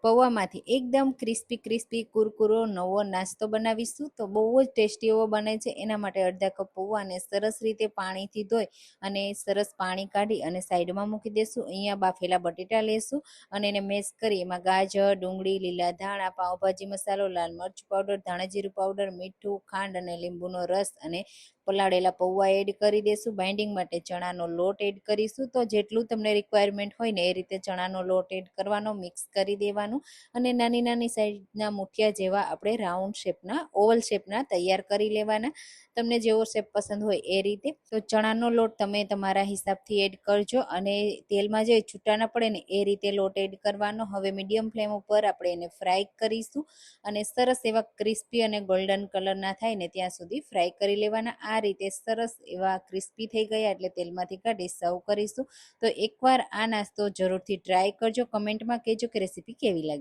પૌવામાંથી એકદમ crispy crispy કુરકુરો નવો નાસ્તો બનાવીશું તો બહુ જ ટેસ્ટી એવો બને છે। એના માટે અડધા કપ પૌવાને સરસ રીતે પાણીથી ધોઈ અને સરસ પાણી કાઢી અને સાઈડમાં મૂકી દેશું। અહીંયા બાફેલા બટેટા લેશું અને એને મેશ કરી એમાં ગાજર, ડુંગળી, લીલા ધાણા, પાવભાજી મસાલો, લાલ મરચું પાવડર, ધાણા જીરું પાવડર, મીઠું, ખાંડ અને લીંબુનો રસ અને પલાળેલા પૌવા એડ કરી દેશું। બાઇન્ડિંગ માટે ચણાનો લોટ એડ કરીશું। તો જેટલું તમને રિક્વાયરમેન્ટ હોય ને એ રીતે ચણાનો લોટ એડ કરવાનો, મિક્સ કરી દેવાનું અને નાની નાની સાઈઝના મુઠિયા જેવા આપણે રાઉન્ડ શેપના, ઓવલ શેપના તૈયાર કરી લેવાના। તમને જેવો શેપ પસંદ હોય એ રીતે। તો ચણાનો લોટ તમે તમારા હિસાબથી એડ કરજો અને તેલમાં જે છૂટા ના પડે ને એ રીતે લોટ એડ કરવાનો। હવે મીડિયમ ફ્લેમ ઉપર આપણે એને ફ્રાય કરીશું અને સરસ એવા ક્રિસ્પી અને ગોલ્ડન કલરના થાય ને ત્યાં સુધી ફ્રાય કરી લેવાના। આ રીતે સરસ એવા ક્રિસ્પી થઈ ગયા એટલે તેલમાંથી કાઢી સર્વ કરીશું। તો એકવાર આ નાસ્તો જરૂરથી ટ્રાય કરજો, કમેન્ટમાં કહેજો કે રેસીપી કેવી લાગી।